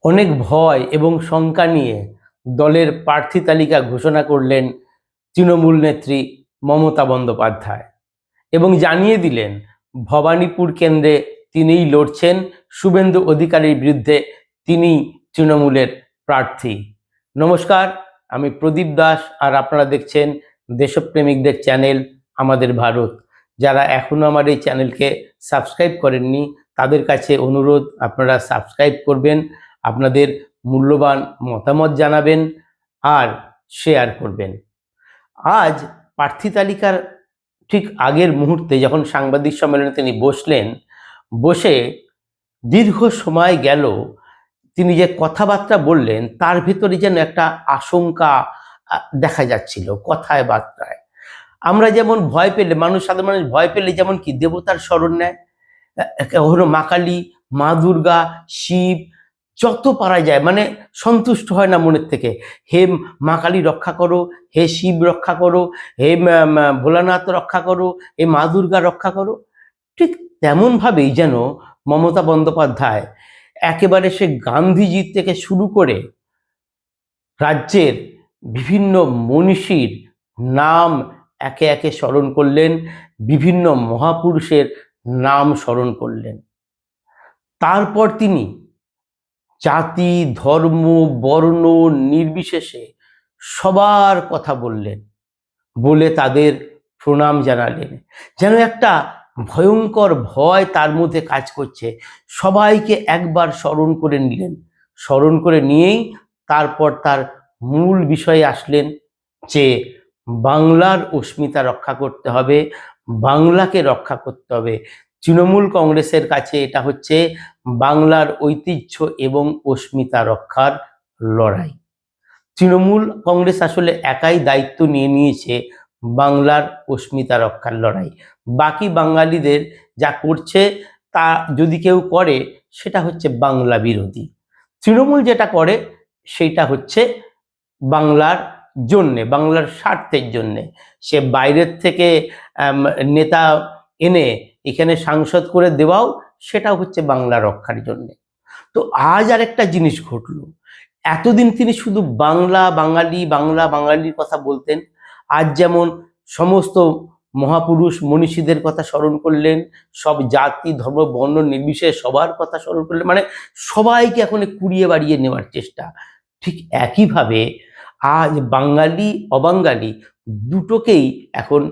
অনেক ভয় এবং শঙ্কা নিয়ে দলের প্রার্থী তালিকা ঘোষণা করলেন তৃণমূল নেত্রী মমতা বন্দ্যোপাধ্যায় এবং জানিয়ে দিলেন ভবানীপুর কেন্দ্রে তিনিই লড়ছেন, শুভেন্দু অধিকারীর বিরুদ্ধে তিনিই তৃণমূলের প্রার্থী। নমস্কার, আমি প্রদীপ দাস আর আপনারা দেখছেন দেশপ্রেমিকদের চ্যানেল আমাদের ভারত। যারা এখনো আমার এই চ্যানেলকে সাবস্ক্রাইব করেননি তাদের কাছে অনুরোধ, আপনারা সাবস্ক্রাইব করবেন, আপনাদের মূল্যবান মতামত জানাবেন আর শেয়ার করবেন। আজ প্রার্থী তালিকার ঠিক আগের মুহূর্তে যখন সাংবাদিক সম্মেলনে তিনি বসে দীর্ঘ সময় গেল, তিনি যে কথাবার্তা বললেন তার ভিতরে যেন একটা আশঙ্কা দেখা যাচ্ছিল কথায় বার্তায়। আমরা যেমন ভয় পেলে সাধারণ মানুষ ভয় পেলে যেমন কি দেবতার স্মরণ নেয়, কখনো মা কালী, মা দুর্গা, শিব, যত পারা যায় সন্তুষ্ট হয় না মনের থেকে। হে মা কালী রক্ষা করো, হে শিব রক্ষা করো, হে ভোলানাথ রক্ষা করো, হে মা দুর্গা রক্ষা করো। ঠিক তেমনভাবেই যেন মমতা বন্দ্যোপাধ্যায় একেবারে সে গান্ধীজি থেকে শুরু করে রাজ্যের বিভিন্ন মনীষীর নাম একে একে স্মরণ করলেন, বিভিন্ন মহাপুরুষের নাম স্মরণ করলেন। তারপর তিনি জাতি, ধর্ম, বর্ণ নির্বিশেষে সবার কথা বললেন, বলে তাদের প্রণাম জানালেন। যেন একটা ভয়ঙ্কর ভয় তার মধ্যে কাজ করছে। সবাইকে একবার স্মরণ করে নিলেন, স্মরণ করে নিয়েই তারপর তার মূল বিষয়ে আসলেন যে বাংলার অস্মিতা রক্ষা করতে হবে, বাংলাকে রক্ষা করতে হবে। তৃণমূল কংগ্রেসের কাছে এটা হচ্ছে বাংলার ঐতিহ্য এবং অস্মিতা রক্ষার লড়াই। তৃণমূল কংগ্রেস আসলে একাই দায়িত্ব নিয়ে নিয়েছে বাংলার অস্মিতা রক্ষার লড়াই। বাকি বাঙালিদের যা করছে তা যদি কেউ করে সেটা হচ্ছে বাংলা বিরোধী। তৃণমূল যেটা করে সেটা হচ্ছে বাংলার জন্যে, বাংলার স্বার্থের জন্যে। সে বাইরের থেকে নেতা এনে এখানে সাংসদ করে দেওয়াও সেটাও হচ্ছে বাংলা রক্ষার জন্যে। তো আজ আর একটা জিনিস ঘটলো, এতদিন তিনি শুধু বাংলা বাঙালি বাংলা বাঙালির কথা বলতেন, আজ যেমন সমস্ত মহাপুরুষ মনীষীদের কথা স্মরণ করলেন, সব জাতি ধর্ম বর্ণ নির্বিশেষে সবার কথা স্মরণ করলেন, সবাইকে এখন কুড়িয়ে বাড়িয়ে নেওয়ার চেষ্টা। ঠিক একইভাবে আজ বাঙালি অবাঙালি দুটোকেই এখন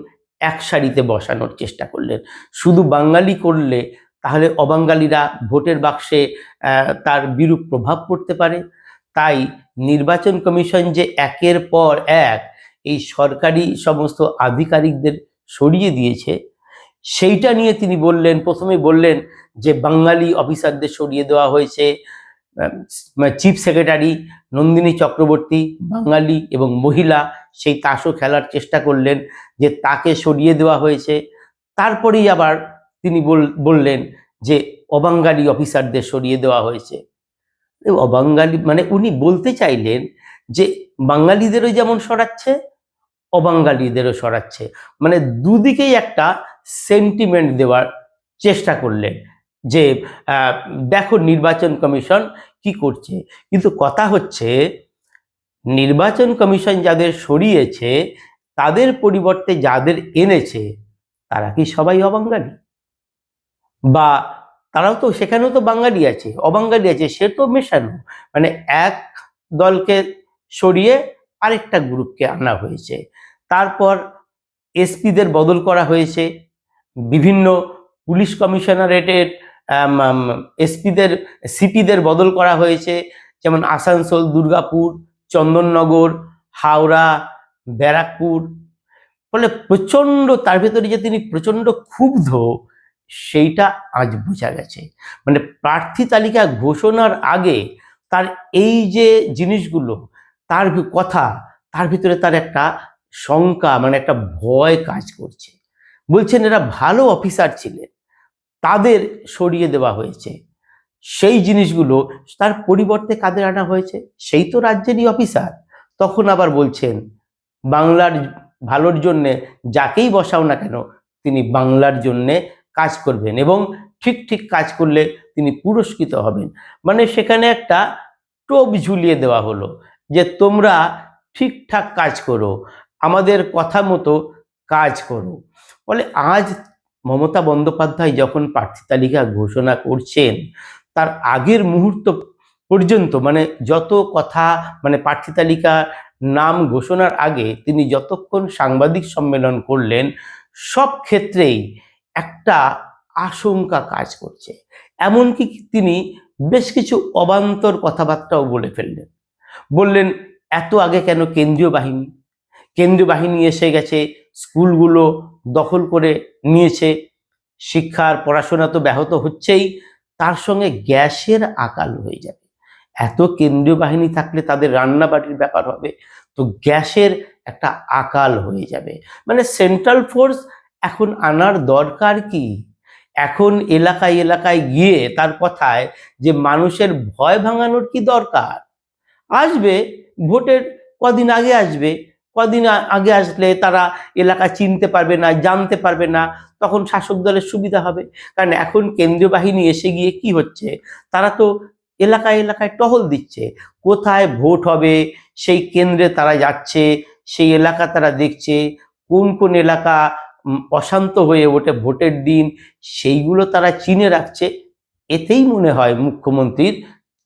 এক সারিতে বসানোর চেষ্টা করলেন। শুধু বাঙালি করলে তাহলে অবাঙালিরা ভোটের বাক্সে তার বিরূপ প্রভাব পড়তে পারে। তাই নির্বাচন কমিশন যে একের পর এক এই সরকারি সমস্ত আধিকারিকদের সরিয়ে দিয়েছে, সেইটা নিয়ে তিনি প্রথমে বললেন যে বাঙালি অফিসারদের সরিয়ে দেওয়া হয়েছে। চিফ সেক্রেটারি নন্দিনী চক্রবর্তী বাঙালি এবং মহিলা, সেই তাসও খেলার চেষ্টা করলেন যে তাকে সরিয়ে দেওয়া হয়েছে। তারপরেই আবার তিনি বললেন যে অবাঙালি অফিসারদের সরিয়ে দেওয়া হয়েছে। অবাঙালি উনি বলতে চাইলেন যে বাঙালিদেরও যেমন সরাচ্ছে অবাঙালিদেরও সরাচ্ছে, দুদিকেই একটা সেন্টিমেন্ট দেওয়ার চেষ্টা করলেন যে দেখো নির্বাচন কমিশন কি করছে। কিন্তু কথা হচ্ছে নির্বাচন কমিশন যাদের সরিয়েছে তাদের পরিবর্তে যাদের এনেছে তারা কি সবাই অবাঙালি? বা তারাও তো, সেখানেও তো বাঙালি আছে অবাঙালি আছে, সে তো মেশানো। এক দলকে সরিয়ে আরেকটা গ্রুপকে আনা হয়েছে। তারপর এসপিদের বদল করা হয়েছে, বিভিন্ন পুলিশ কমিশনারেটের এসপিদের সিপিদের বদল করা হয়েছে, যেমন আসানসোল, দুর্গাপুর, চন্দননগর, হাওড়া, ব্যারাকপুর। ফলে প্রচণ্ড তার ভেতরে যে তিনি প্রচণ্ড ক্ষুব্ধ সেইটা আজ বোঝা গেছে। প্রার্থী তালিকা ঘোষণার আগে তার এই যে জিনিসগুলো, তার কথা, তার ভিতরে তার একটা শঙ্কা একটা ভয় কাজ করছে। বলছেন এরা ভালো অফিসার ছিলেন, তাদের সরিয়ে দেওয়া হয়েছে, সেই জিনিসগুলো তার পরিবর্তে কাদের আনা হয়েছে? সেই তো রাজ্যেরই অফিসার। তখন আবার বলছেন বাংলার ভালোর জন্যে যাকেই বসাও না কেন তিনি বাংলার জন্যে কাজ করবেন এবং ঠিক ঠিক কাজ করলে তিনি পুরস্কৃত হবেন। সেখানে একটা টোপ ঝুলিয়ে দেওয়া হলো যে তোমরা ঠিকঠাক কাজ করো, আমাদের কথা মতো কাজ করো। ফলে আজ মমতা বন্দ্যোপাধ্যায় যখন প্রার্থী তালিকা ঘোষণা করছেন, তার আগের মুহূর্ত পর্যন্ত মানে যত কথা মানে প্রার্থী তালিকা নাম ঘোষণার আগে তিনি যতক্ষণ সাংবাদিক সম্মেলন করলেন, সব ক্ষেত্রেই একটা আশঙ্কা কাজ করছে। এমনকি তিনি বেশ কিছু অবান্তর কথাবার্তাও বলে ফেললেন। বললেন, এত আগে কেন কেন্দ্রীয় বাহিনী? কেন্দ্রীয় বাহিনী এসে গেছে, স্কুলগুলো দখল করে নিয়েছে, শিক্ষার পড়াশোনা তো ব্যাহত হচ্ছেই, তার সঙ্গে গ্যাসের আকাল হয়ে যাবে। এত কেন্দ্রীয় বাহিনী থাকলে তাদের রান্নাবাড়ির ব্যাপার হবে, তো গ্যাসের একটা আকাল হয়ে যাবে। মানে সেন্ট্রাল ফোর্স এখন আনার দরকার কি? এখন এলাকায় এলাকায় গিয়ে তার কথায় যে মানুষের ভয় ভাঙানোর কি দরকার? আসবে, ভোটের কদিন আগে আসবে, কদিন আগে আসলে তারা এলাকা চিনতে পারবে না, জানতে পারবে না, তখন শাসক দলের সুবিধা হবে। কারণ এখন কেন্দ্রীয় বাহিনী এসে গিয়ে কি হচ্ছে, তারা তো এলাকায় এলাকায় টহল দিচ্ছে, কোথায় ভোট হবে সেই কেন্দ্রে তারা যাচ্ছে, সেই এলাকা তারা দেখছে, কোন কোন এলাকা অশান্ত হয়ে ওঠে ভোটের দিন, সেইগুলো তারা চিনে রাখছে। এতেই মনে হয় মুখ্যমন্ত্রীর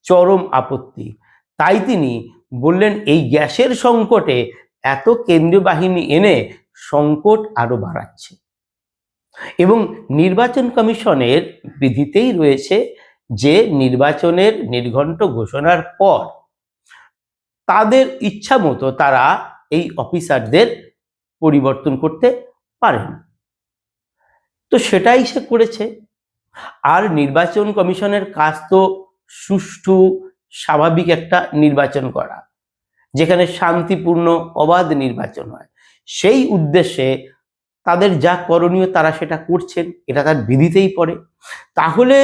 চরম আপত্তি। তাই তিনি বললেন, এই গ্যাসের সংকটে এত কেন্দ্রীয় বাহিনী এনে সংকট আরো বাড়াচ্ছে। এবং নির্বাচন কমিশনের বিধিতেই রয়েছে যে নির্বাচনের নির্ঘণ্ট ঘোষণার পর তাদের ইচ্ছা মতো তারা এই অফিসারদের পরিবর্তন করতে পারেন। তো সেটাই সে করেছে। আর নির্বাচন কমিশনের কাজ তো সুষ্ঠু স্বাভাবিক একটা নির্বাচন করা, যেখানে শান্তিপূর্ণ অবাধ নির্বাচন হয়। সেই উদ্দেশ্যে তাদের যা করণীয় তারা সেটা করছেন, এটা তার বিধিতেই পড়ে। তাহলে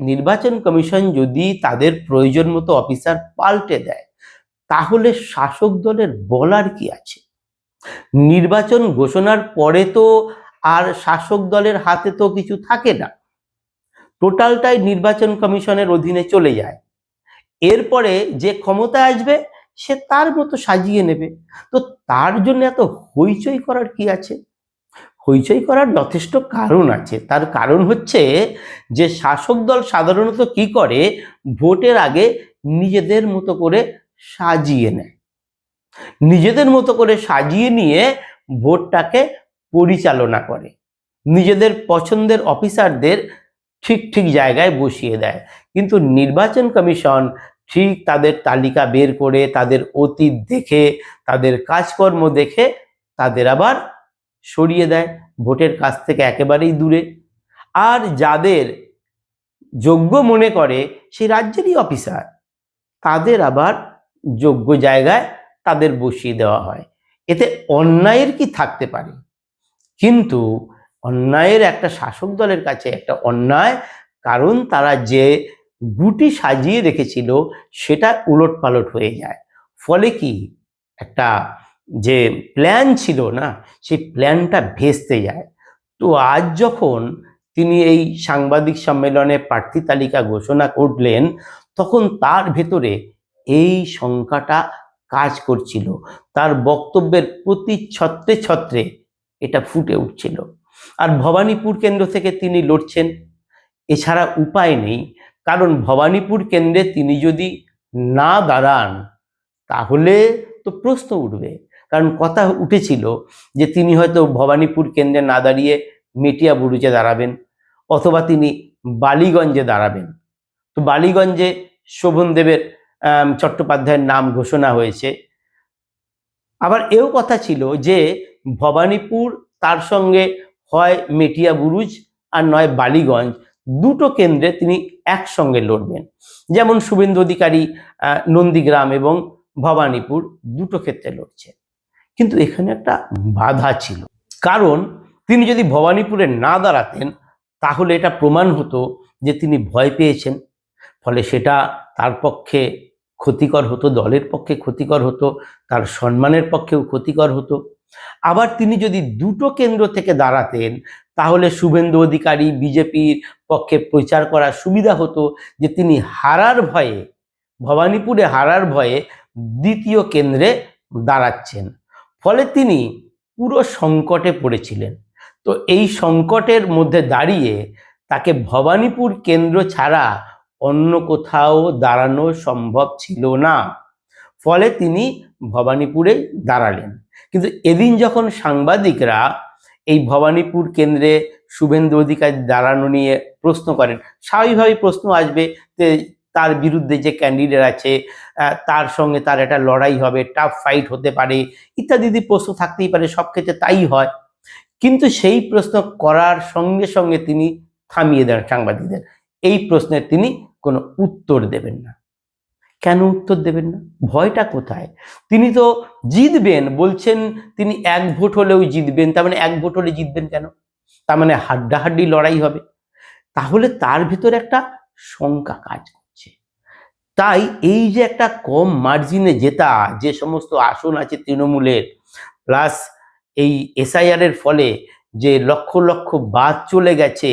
নির্বাচন কমিশন যদি তাদের প্রয়োজন মতো অফিসার পাল্টে দেয়, তাহলে শাসক দলের বলার কি আছে? নির্বাচন ঘোষণার পরে তো আর শাসক দলের হাতে তো কিছু থাকে না, টোটালটাই নির্বাচন কমিশনের অধীনে চলে যায়। এরপরে যে ক্ষমতা আসবে সে তার মতো সাজিয়ে নেবে। তো তার জন্য এত হইচই করার কি আছে? হইচই করার যথেষ্ট কারণ আছে। তার কারণ হচ্ছে যে শাসক দল সাধারণত কি করে, ভোটের আগে নিজেদের মতো করে সাজিয়ে নেয়, নিজেদের মতো করে সাজিয়ে নিয়ে ভোটটাকে পরিচালনা করে, নিজেদের পছন্দের অফিসারদের ঠিক ঠিক জায়গায় বসিয়ে দেয়। কিন্তু নির্বাচন কমিশন ঠিক তাদের তালিকা বের করে, তাদের অতীত দেখে, তাদের কাজকর্ম দেখে তাদের আবার সরিয়ে দেয় ভোটের কাছ থেকে একেবারেই দূরে। আর যাদের যোগ্য মনে করে সেই রাজ্যেরই অফিসার, তাদের আবার যোগ্য জায়গায় তাদের বসিয়ে দেওয়া হয়। এতে অন্যায়ের কি থাকতে পারে? কিন্তু অন্যায়ের একটা শাসক দলের কাছে একটা অন্যায়, কারণ তারা যে গুটি সাজিয়ে রেখেছিল সেটা উলটপালট হয়ে যায়। ফলে কি, একটা যে প্ল্যান ছিল না, সেই প্ল্যানটা ভেস্তে যায়। তো আজ যখন তিনি এই সাংবাদিক সম্মেলনে প্রার্থী তালিকা ঘোষণা করলেন, তখন তার ভেতরে এই শঙ্কাটা কাজ করছিল। তার বক্তব্যের প্রতি ছত্রে ছত্রে এটা ফুটে উঠছিল। আর ভবানীপুর কেন্দ্র থেকে তিনি লড়ছেন, এছাড়া উপায় নেই। কারণ ভবানীপুর কেন্দ্রে তিনি যদি না দাঁড়ান তাহলে তো প্রশ্ন উঠবে। কারণ কথা উঠেছিল যে তিনি হয়তো ভবানীপুর কেন্দ্রে না দাঁড়িয়ে মেটিয়াবুরুজে দাঁড়াবেন, অথবা তিনি বালিগঞ্জে দাঁড়াবেন। তো বালিগঞ্জে শোভনদেবের চট্টোপাধ্যায়ের নাম ঘোষণা হয়েছে। আবার এও কথা ছিল যে ভবানীপুর তার সঙ্গে হয় মেটিয়াবুরুজ আর নয় বালিগঞ্জ, দুটো কেন্দ্রে তিনি একসঙ্গে লড়বেন। যেমন শুভেন্দু অধিকারী নন্দীগ্রাম এবং ভবানীপুর দুটো ক্ষেত্রে লড়ছেন। কিন্তু এখানে একটা বাধা ছিল, কারণ তিনি যদি ভবানীপুরে না দাঁড়াতেন তাহলে এটা প্রমাণ হতো যে তিনি ভয় পেয়েছেন। ফলে সেটা তার পক্ষে ক্ষতিকর হতো, দলের পক্ষে ক্ষতিকর হতো, তার সম্মানের পক্ষেও ক্ষতিকর হতো। আবার তিনি যদি দুটো কেন্দ্র থেকে দাঁড়াতেন তাহলে শুভেন্দু অধিকারী বিজেপির পক্ষে প্রচার করার সুবিধা হতো যে তিনি হারার ভয়ে ভবানীপুরে হারার ভয়ে দ্বিতীয় কেন্দ্রে দাঁড়াচ্ছেন। ফলে তিনি পুরো সংকটে পড়েছিলেন। তো এই সংকটের মধ্যে দাঁড়িয়ে তাকে ভবানীপুর কেন্দ্র ছাড়া অন্য কোথাও দাঁড়ানো সম্ভব ছিল না। ফলে তিনি ভবানীপুরে দাঁড়ালেন। কিন্তু এদিন যখন সাংবাদিকরা এই ভবানীপুর কেন্দ্রে শুভেন্দু অধিকারী দাঁড়ানো নিয়ে প্রশ্ন করেন, স্বাভাবিকভাবেই প্রশ্ন আসবে যে তার বিরুদ্ধে যে ক্যান্ডিডেট আছে তার সঙ্গে তার একটা লড়াই হবে, টাফ ফাইট হতে পারে ইত্যাদি প্রশ্ন থাকতেই পারে, সব ক্ষেত্রে তাই হয়। কিন্তু সেই প্রশ্ন করার সঙ্গে সঙ্গে তিনি থামিয়ে দেন সাংবাদিকদের, এই প্রশ্নের তিনি কোনো উত্তর দেবেন না। কেন উত্তর দেবেন না? ভয়টা কোথায়? তিনি তো জিতবেন বলছেন, তিনি 1 ভোট হলেও জিতবেন। তার মানে 1 ভোট হলে জিতবেন কেন? তার মানে হাড্ডাহাড্ডি লড়াই হবে। তাহলে তার ভিতরে একটা শঙ্কা কাজ করছে। তাই এই যে একটা কম মার্জিনে জেতা, যে সমস্ত আসন আছে তৃণমূলের, প্লাস এই এসআইআর এর ফলে যে লক্ষ লক্ষ বাদ চলে গেছে,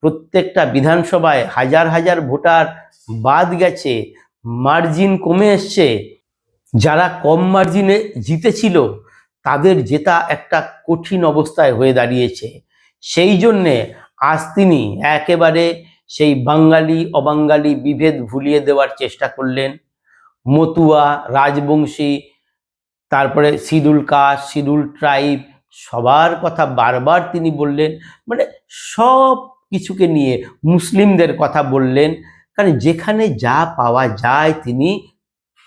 প্রত্যেকটা বিধানসভায় হাজার হাজার ভোটার বাদ গেছে, মার্জিন কমে এসছে, যারা কম মার্জিনে জিতেছিল তাদের জেতা একটা কঠিন অবস্থায় হয়ে দাঁড়িয়েছে। সেই জন্যে আজ তিনি একেবারে সেই বাঙালি অবাঙালি বিভেদ ভুলিয়ে দেওয়ার চেষ্টা করলেন। মতুয়া, রাজবংশী, তারপরে শিডিউল কাস্ট, শিডিউল ট্রাইব, সবার কথা বারবার তিনি বললেন। মানে সব কিছুকে নিয়ে মুসলিমদের কথা বললেন, কারণ যেখানে যা পাওয়া যায় তিনি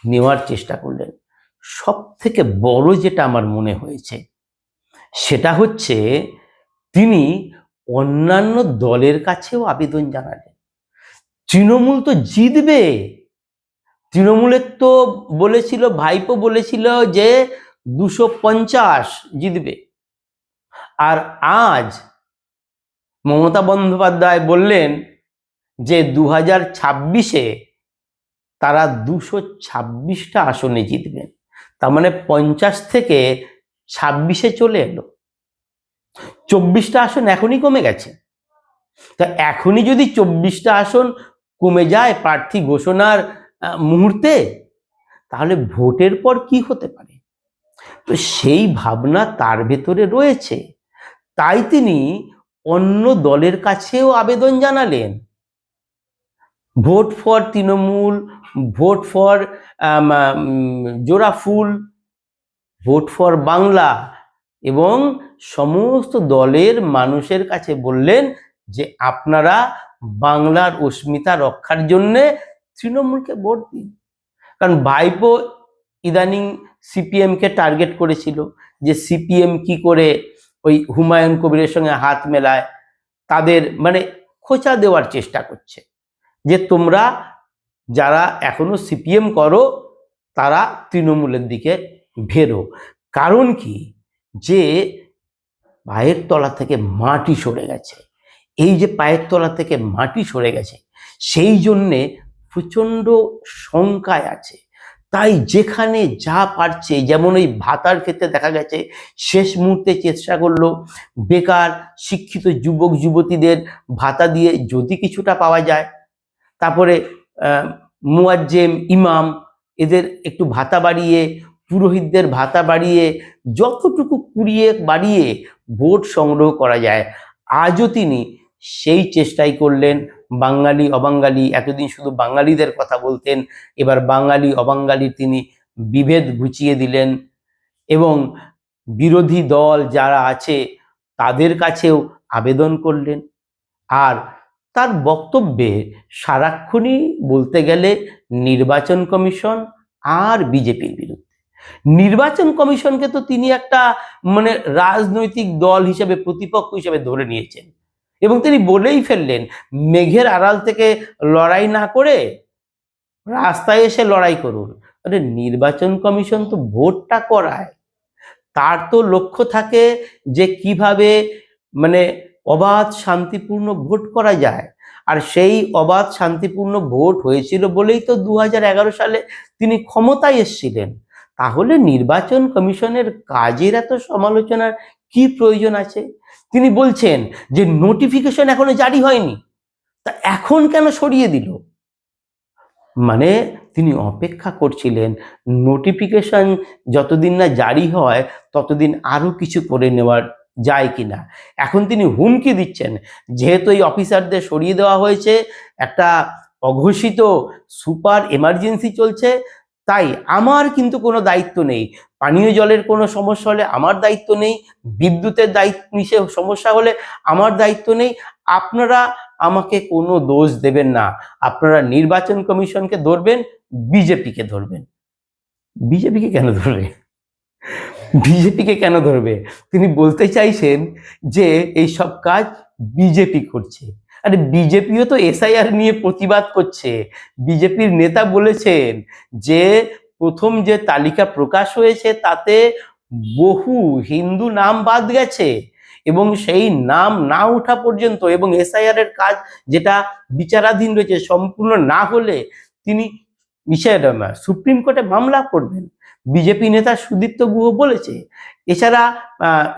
নেওয়ার চেষ্টা করলেন। সব থেকে বড় যেটা আমার মনে হয়েছে সেটা হচ্ছে তিনি অন্যান্য দলের কাছেও আবেদন জানালেন। তৃণমূল তো জিতবে, তৃণমূলের তো বলেছিল, ভাইপো বলেছিল যে 250 জিতবে, আর আজ মমতা বন্দ্যোপাধ্যায় বললেন যে 2026-এ তারা 226টা আসনে জিতবেন। তার মানে 50 থেকে 26-এ চলে এলো। 24টা আসন এখনই কমে গেছে। তা এখনই যদি 24টা আসন কমে যায় প্রার্থী ঘোষণার মুহূর্তে, তাহলে ভোটের পর কি হতে পারে? তো সেই ভাবনা তার ভেতরে রয়েছে। তাই তিনি অন্য দলের কাছেও আবেদন জানালেন, vote for Trinamool, vote for জোড়াফুল, ভোট ফর বাংলা, এবং সমস্ত দলের মানুষের কাছে বললেন যে আপনারা বাংলার অস্মিতা রক্ষার জন্যে তৃণমূলকে ভোট দিন। কারণ ভাইপো ইদানিং সিপিএমকে টার্গেট করেছিল যে সিপিএম কি করে ওই হুমায়ুন কবিরের সঙ্গে হাত মেলায়, তাদের মানে খোঁচা দেওয়ার চেষ্টা করছে যে তোমরা যারা এখনো সিপিএম করো তারা তৃণমূলের দিকে ভেরো। কারণ কি, যে পায়ের তলা থেকে মাটি সরে গেছে, এই যে পায়ের তলা থেকে মাটি সরে গেছে সেই জন্যে প্রচণ্ড শঙ্কায় আছে। তাই যেখানে যা পারছে, যেমন ওই ভাতার ক্ষেত্রে দেখা গেছে শেষ মুহূর্তে চেষ্টা করলো বেকার শিক্ষিত যুবক যুবতীদের ভাতা দিয়ে যদি কিছুটা পাওয়া যায়, তারপরে মুয়াজ্জেম, ইমাম এদের একটু ভাতা বাড়িয়ে, পুরোহিতদের ভাতা বাড়িয়ে, যতটুকু কুড়িয়ে বাড়িয়ে ভোট সংগ্রহ করা যায়, আজও তিনি সেই চেষ্টাই করলেন। বাঙালি অবাঙালি, এতদিন শুধু বাঙালিদের কথা বলতেন, এবার বাঙালি অবাঙালি তিনি বিভেদ ঘুচিয়ে দিলেন এবং বিরোধী দল যারা আছে তাদের কাছেও আবেদন করলেন। আর তার বক্তব্যে সারাক্ষণই বলতে গেলে নির্বাচন কমিশন আর বিজেপির বিরুদ্ধে। নির্বাচন কমিশনকে তো তিনি একটা মানে রাজনৈতিক দল হিসেবে, প্রতিপক্ষ হিসেবে ধরে নিয়েছেন এবং তিনি বলেই ফেললেন, মেঘের আড়াল থেকে লড়াই না করে রাস্তায় এসে লড়াই করুন। আরে নির্বাচন কমিশন তো ভোটটা করায়, তার তো লক্ষ্য থাকে যে কিভাবে মানে অবাধ শান্তিপূর্ণ ভোট করা যায়। আর সেই অবাধ শান্তিপূর্ণ ভোট হয়েছিল বলেই তো 2011 সালে তিনি ক্ষমতায় এসেছিলেন। তাহলে নির্বাচন কমিশনের কাজের এত সমালোচনার কি প্রয়োজন আছে? তিনি বলছেন যে নোটিফিকেশন এখনো জারি হয়নি, তা এখন কেন সরিয়ে দিল? মানে তিনি অপেক্ষা করছিলেন নোটিফিকেশন যতদিন না জারি হয় ততদিন আরও কিছু করে নেওয়ার যায় কিনা। এখন তিনি হুমকি দিচ্ছেন, যেহেতু এই অফিসারদের সরিয়ে দেওয়া হয়েছে, একটা অঘোষিত সুপার এমার্জেন্সি চলছে, তাই আমার কিন্তু কোনো দায়িত্ব নেই। পানীয় জলের কোনো সমস্যা হলে আমার দায়িত্ব নেই, বিদ্যুতের সমস্যা হলে আমার দায়িত্ব নেই। আপনারা আমাকে কোনো দোষ দেবেন না। আপনারা নির্বাচন কমিশনকে ধরবেন, বিজেপিকে ধরবেন। বিজেপিকে কেন ধরবে? বিজেপিকে কেন ধরবে? তিনি বলতে চাইছেন যে এই সব কাজ বিজেপি করছে। আরে বিজেপিও তো এসআইআর নিয়ে প্রতিবাদ করছে। বিজেপির নেতা বলেছেন যে প্রথম যে তালিকা প্রকাশ হয়েছে তাতে বহু হিন্দু নাম বাদ গেছে এবং সেই নাম না ওঠা পর্যন্ত এবং এসআইআর এর কাজ যেটা বিচারাধীন রয়েছে সম্পূর্ণ না হলে তিনি সুপ্রিম কোর্টে মামলা করবেন। বিজেপি নেতা সুদীপ্ত গুহ বলেছে। এছাড়া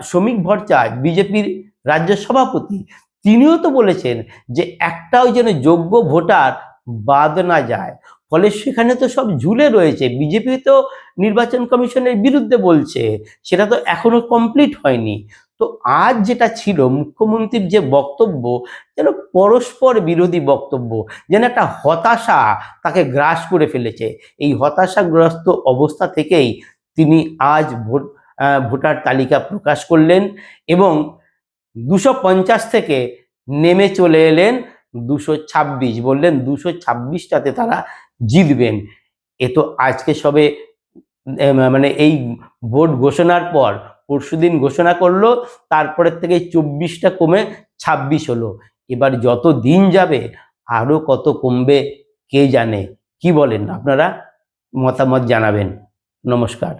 শ্রমিক ভট্টাচার্য বিজেপির রাজ্য সভাপতি, তিনিও তো বলেছেন যে একটাও যেন যোগ্য ভোটার বাদ না যায়। ফলে সেখানে তো সব ঝুলে রয়েছে। বিজেপি তো নির্বাচন কমিশনের বিরুদ্ধে বলছে, সেটা তো এখনো কমপ্লিট হয়নি। তো আজ যেটা ছিল মুখ্যমন্ত্রীর যে বক্তব্য, যেন পরস্পর বিরোধী বক্তব্য, যেন একটা হতাশা তাকে গ্রাস করে ফেলেছে। এই হতাশাগ্রস্ত অবস্থা থেকেই তিনি আজ ভোটার তালিকা প্রকাশ করলেন এবং 250 থেকে নেমে চলে এলেন 226, বললেন 226টাতে তারা জিতবেন। এ তো আজকে সবে মানে এই ভোট ঘোষণার পর পরশুদিন ঘোষণা করলো, তারপরের থেকে 24টা কমে 26 হলো। এবার যত দিন যাবে আরো কত কমবে কে জানে। কি বলেন আপনারা? মতামত জানাবেন। নমস্কার।